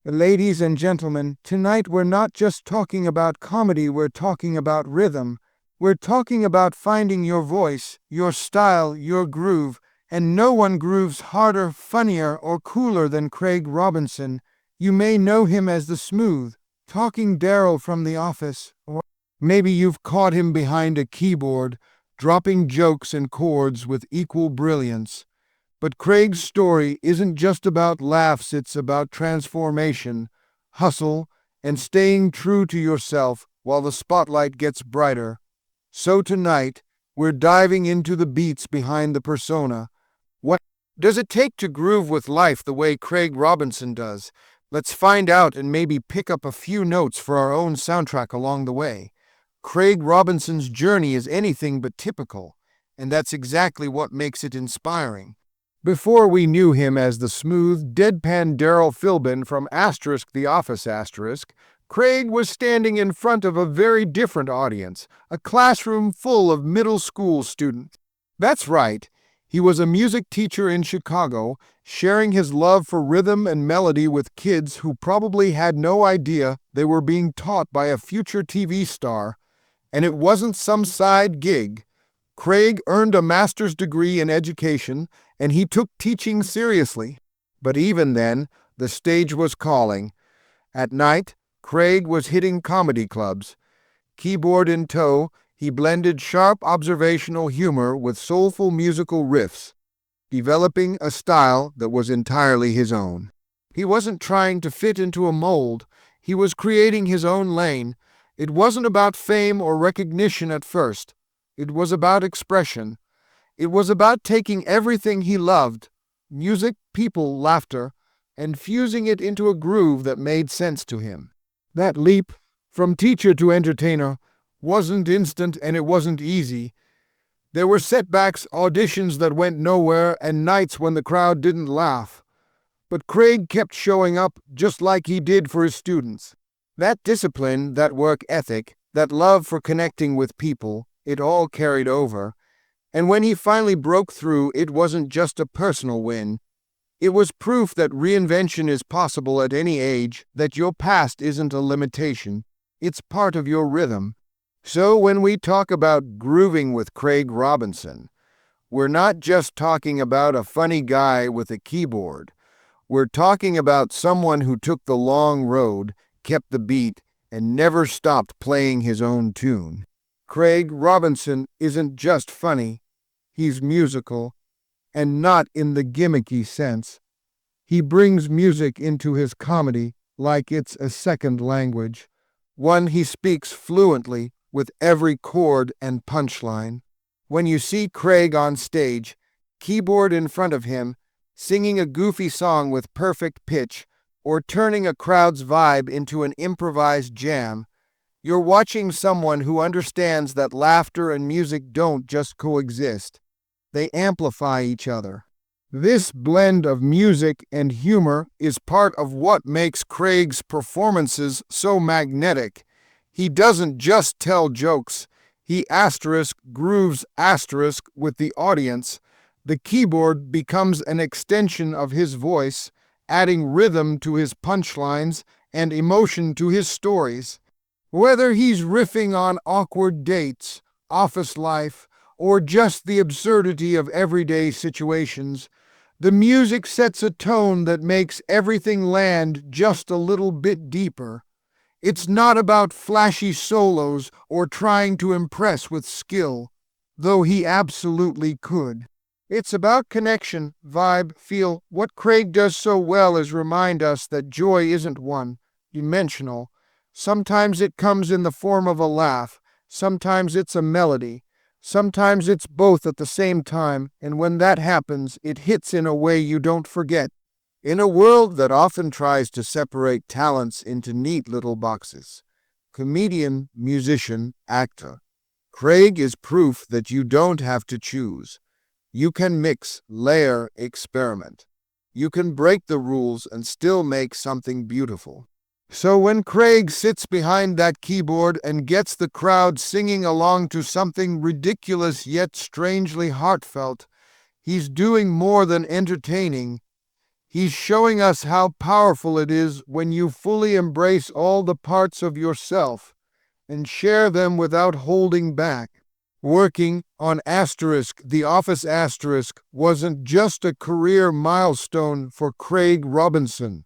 Ladies and gentlemen, tonight we're not just talking about comedy, we're talking about rhythm. We're talking about finding your voice, your style, your groove, and no one grooves harder, funnier, or cooler than Craig Robinson. You may know him as the smooth, talking Daryl from The Office, or maybe you've caught him behind a keyboard, dropping jokes and chords with equal brilliance. But Craig's story isn't just about laughs, it's about transformation, hustle, and staying true to yourself while the spotlight gets brighter. So tonight, we're diving into the beats behind the persona. What does it take to groove with life the way Craig Robinson does? Let's find out and maybe pick up a few notes for our own soundtrack along the way. Craig Robinson's journey is anything but typical, and that's exactly what makes it inspiring. Before we knew him as the smooth, deadpan Daryl Philbin from The Office Craig was standing in front of a very different audience, a classroom full of middle school students. That's right, he was a music teacher in Chicago, sharing his love for rhythm and melody with kids who probably had no idea they were being taught by a future TV star. And it wasn't some side gig. Craig earned a master's degree in education, and he took teaching seriously. But even then, the stage was calling. At night, Craig was hitting comedy clubs. Keyboard in tow, he blended sharp observational humor with soulful musical riffs, developing a style that was entirely his own. He wasn't trying to fit into a mold. He was creating his own lane. It wasn't about fame or recognition at first. It was about expression. It was about taking everything he loved, music, people, laughter, and fusing it into a groove that made sense to him. That leap from teacher to entertainer wasn't instant, and it wasn't easy. There were setbacks, auditions that went nowhere, and nights when the crowd didn't laugh. But Craig kept showing up just like he did for his students. That discipline, that work ethic, that love for connecting with people, it all carried over. And when he finally broke through, it wasn't just a personal win. It was proof that reinvention is possible at any age, that your past isn't a limitation. It's part of your rhythm. So when we talk about grooving with Craig Robinson, we're not just talking about a funny guy with a keyboard. We're talking about someone who took the long road, kept the beat, and never stopped playing his own tune. Craig Robinson isn't just funny, he's musical, and not in the gimmicky sense. He brings music into his comedy like it's a second language, one he speaks fluently with every chord and punchline. When you see Craig on stage, keyboard in front of him, singing a goofy song with perfect pitch, or turning a crowd's vibe into an improvised jam, you're watching someone who understands that laughter and music don't just coexist. They amplify each other. This blend of music and humor is part of what makes Craig's performances so magnetic. He doesn't just tell jokes. He grooves with the audience. The keyboard becomes an extension of his voice, adding rhythm to his punchlines and emotion to his stories. Whether he's riffing on awkward dates, office life, or just the absurdity of everyday situations, the music sets a tone that makes everything land just a little bit deeper. It's not about flashy solos or trying to impress with skill, though he absolutely could. It's about connection, vibe, feel. What Craig does so well is remind us that joy isn't one-dimensional. Sometimes it comes in the form of a laugh, sometimes it's a melody, sometimes it's both at the same time, and when that happens, it hits in a way you don't forget. In a world that often tries to separate talents into neat little boxes, comedian, musician, actor, Craig is proof that you don't have to choose. You can mix, layer, experiment. You can break the rules and still make something beautiful. So when Craig sits behind that keyboard and gets the crowd singing along to something ridiculous yet strangely heartfelt, he's doing more than entertaining. He's showing us how powerful it is when you fully embrace all the parts of yourself and share them without holding back. Working on The Office wasn't just a career milestone for Craig Robinson.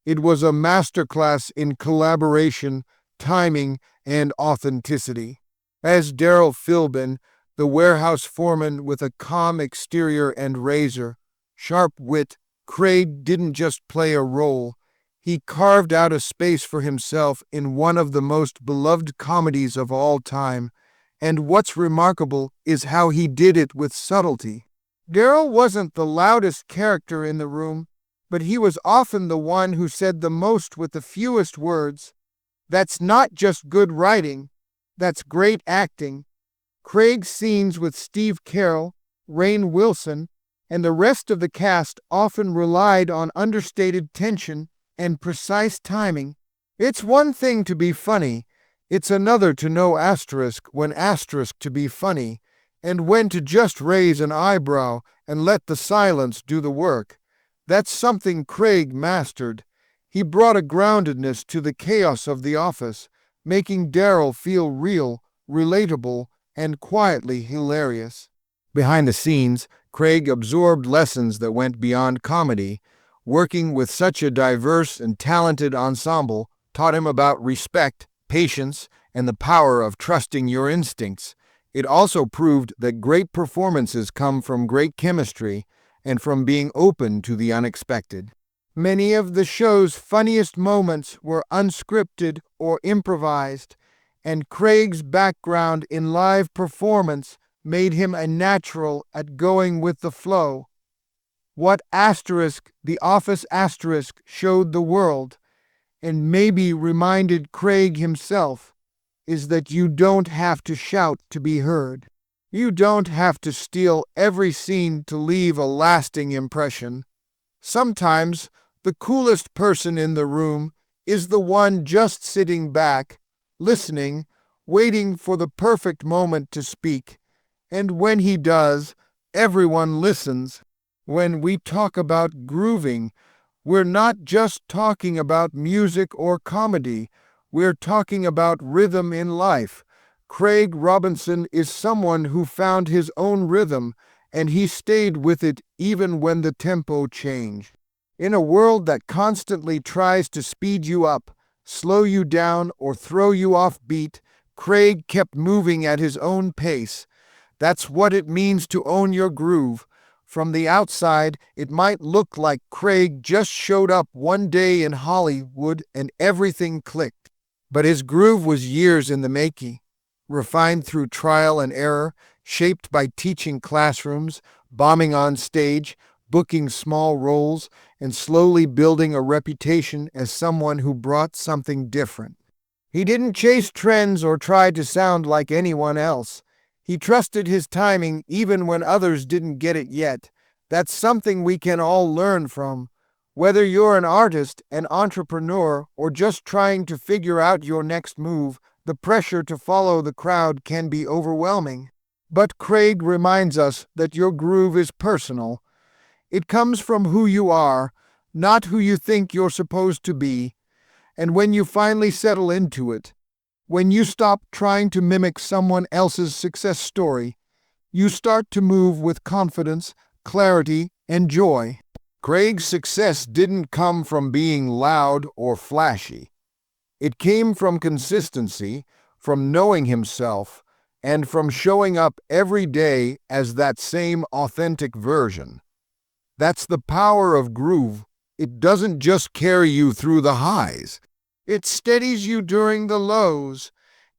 It was a masterclass in collaboration, timing, and authenticity. As Darryl Philbin, the warehouse foreman with a calm exterior and razor-sharp wit, Craig didn't just play a role. He carved out a space for himself in one of the most beloved comedies of all time. And what's remarkable is how he did it with subtlety. Darryl wasn't the loudest character in the room, but he was often the one who said the most with the fewest words. That's not just good writing, that's great acting. Craig's scenes with Steve Carell, Rainn Wilson, and the rest of the cast often relied on understated tension and precise timing. It's one thing to be funny, it's another to know when to be funny, and when to just raise an eyebrow and let the silence do the work. That's something Craig mastered. He brought a groundedness to the chaos of the office, making Darryl feel real, relatable, and quietly hilarious. Behind the scenes, Craig absorbed lessons that went beyond comedy. Working with such a diverse and talented ensemble taught him about respect, patience, and the power of trusting your instincts. It also proved that great performances come from great chemistry and from being open to the unexpected. Many of the show's funniest moments were unscripted or improvised, and Craig's background in live performance made him a natural at going with the flow. What The Office showed the world, and maybe reminded Craig himself, is that you don't have to shout to be heard. You don't have to steal every scene to leave a lasting impression. Sometimes the coolest person in the room is the one just sitting back, listening, waiting for the perfect moment to speak. And when he does, everyone listens. When we talk about grooving, we're not just talking about music or comedy. We're talking about rhythm in life. Craig Robinson is someone who found his own rhythm, and he stayed with it even when the tempo changed. In a world that constantly tries to speed you up, slow you down, or throw you off beat, Craig kept moving at his own pace. That's what it means to own your groove. From the outside, it might look like Craig just showed up one day in Hollywood and everything clicked. But his groove was years in the making, refined through trial and error, shaped by teaching classrooms, bombing on stage, booking small roles, and slowly building a reputation as someone who brought something different. He didn't chase trends or try to sound like anyone else. He trusted his timing even when others didn't get it yet. That's something we can all learn from. Whether you're an artist, an entrepreneur, or just trying to figure out your next move, the pressure to follow the crowd can be overwhelming. But Craig reminds us that your groove is personal. It comes from who you are, not who you think you're supposed to be. And when you finally settle into it, when you stop trying to mimic someone else's success story, you start to move with confidence, clarity, and joy. Craig's success didn't come from being loud or flashy. It came from consistency, from knowing himself, and from showing up every day as that same authentic version. That's the power of groove. It doesn't just carry you through the highs. It steadies you during the lows.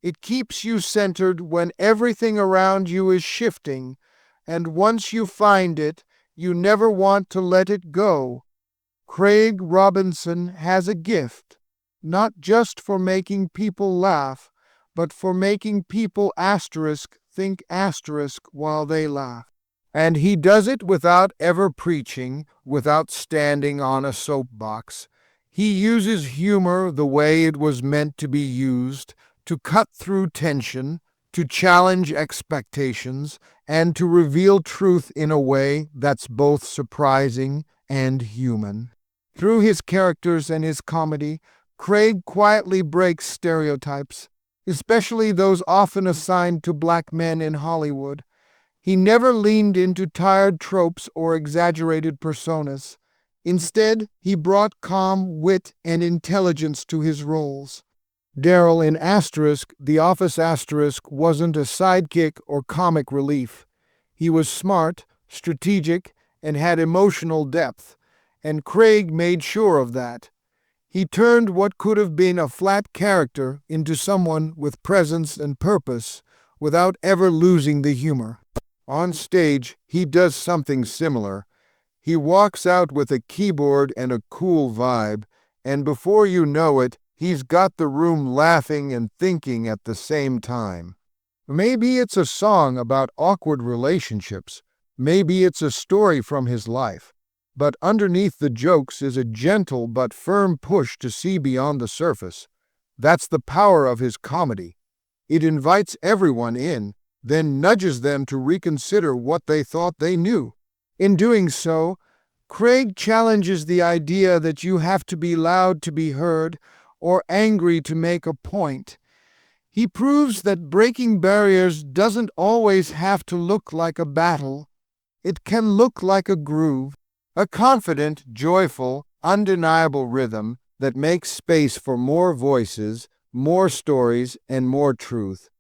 It keeps you centered when everything around you is shifting, and once you find it, you never want to let it go. Craig Robinson has a gift, not just for making people laugh, but for making people think while they laugh. And he does it without ever preaching, without standing on a soapbox. He uses humor the way it was meant to be used, to cut through tension, to challenge expectations, and to reveal truth in a way that's both surprising and human. Through his characters and his comedy, Craig quietly breaks stereotypes, especially those often assigned to black men in Hollywood. He never leaned into tired tropes or exaggerated personas. Instead, he brought calm, wit, and intelligence to his roles. Daryl in Asterisk, The Office Asterisk, wasn't a sidekick or comic relief. He was smart, strategic, and had emotional depth, and Craig made sure of that. He turned what could have been a flat character into someone with presence and purpose without ever losing the humor. On stage, he does something similar. He walks out with a keyboard and a cool vibe, and before you know it, he's got the room laughing and thinking at the same time. Maybe it's a song about awkward relationships. Maybe it's a story from his life. But underneath the jokes is a gentle but firm push to see beyond the surface. That's the power of his comedy. It invites everyone in, then nudges them to reconsider what they thought they knew. In doing so, Craig challenges the idea that you have to be loud to be heard or angry to make a point. He proves that breaking barriers doesn't always have to look like a battle. It can look like a groove. A confident, joyful, undeniable rhythm that makes space for more voices, more stories, and more truth.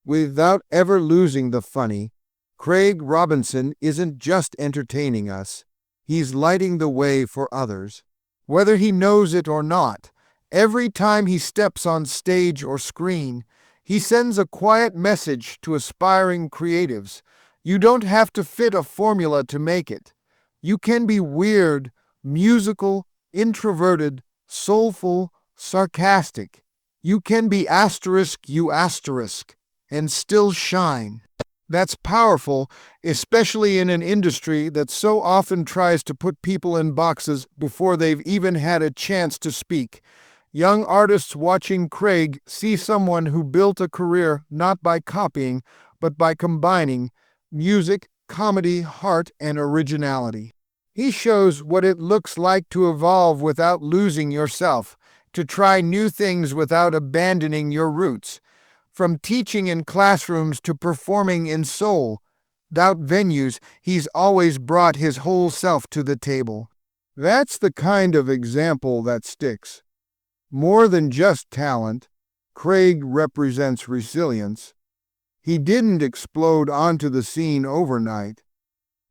Without ever losing the funny, Craig Robinson isn't just entertaining us, he's lighting the way for others. Whether he knows it or not, every time he steps on stage or screen, he sends a quiet message to aspiring creatives. You don't have to fit a formula to make it. You can be weird, musical, introverted, soulful, sarcastic. You can be you asterisk, and still shine. That's powerful, especially in an industry that so often tries to put people in boxes before they've even had a chance to speak. Young artists watching Craig see someone who built a career not by copying, but by combining music, comedy, heart, and originality. He shows what it looks like to evolve without losing yourself, to try new things without abandoning your roots. From teaching in classrooms to performing in sold-out venues, he's always brought his whole self to the table. That's the kind of example that sticks. More than just talent, Craig represents resilience. He didn't explode onto the scene overnight.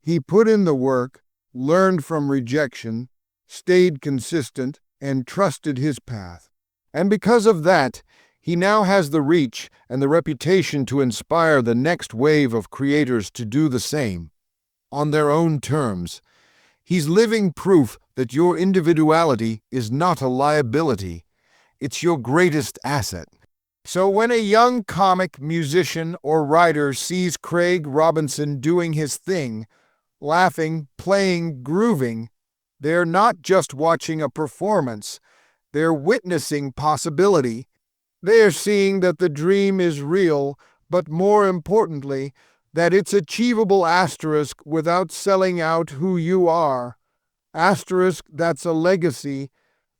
He put in the work, learned from rejection, stayed consistent, and trusted his path. And because of that, he now has the reach and the reputation to inspire the next wave of creators to do the same, on their own terms. He's living proof that your individuality is not a liability. It's your greatest asset. So when a young comic, musician, or writer sees Craig Robinson doing his thing, laughing, playing, grooving, they're not just watching a performance, they're witnessing possibility. They are seeing that the dream is real, but more importantly, that it's achievable asterisk without selling out who you are. Asterisk, that's a legacy,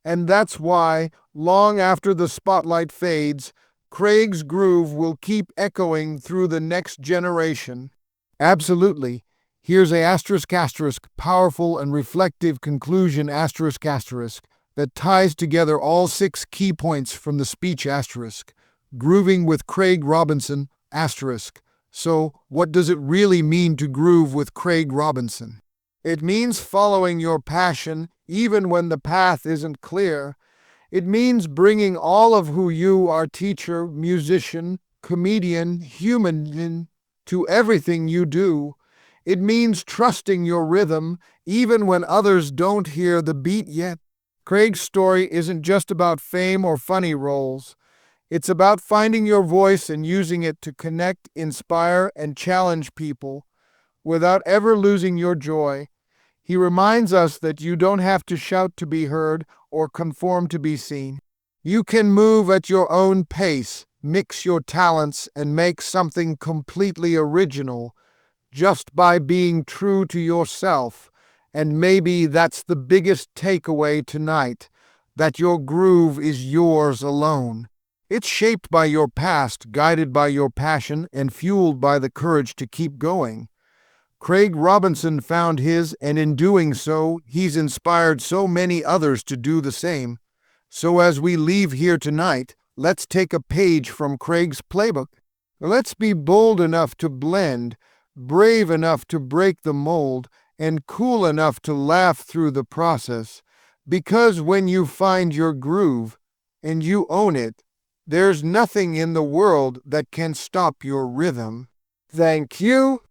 and that's why, long after the spotlight fades, Craig's groove will keep echoing through the next generation. Absolutely. Here's a asterisk, powerful and reflective conclusion asterisk that ties together all 6 key points from the speech asterisk. Grooving with Craig Robinson asterisk. So, what does it really mean to groove with Craig Robinson? It means following your passion even when the path isn't clear. It means bringing all of who you are, teacher, musician, comedian, human, to everything you do. It means trusting your rhythm even when others don't hear the beat yet. Craig's story isn't just about fame or funny roles. It's about finding your voice and using it to connect, inspire, and challenge people without ever losing your joy. He reminds us that you don't have to shout to be heard or conform to be seen. You can move at your own pace, mix your talents, and make something completely original just by being true to yourself And maybe that's the biggest takeaway tonight, that your groove is yours alone. It's shaped by your past, guided by your passion, and fueled by the courage to keep going. Craig Robinson found his, and in doing so, he's inspired so many others to do the same. So as we leave here tonight, let's take a page from Craig's playbook. Let's be bold enough to blend, brave enough to break the mold, and cool enough to laugh through the process. Because when you find your groove, and you own it, there's nothing in the world that can stop your rhythm. Thank you.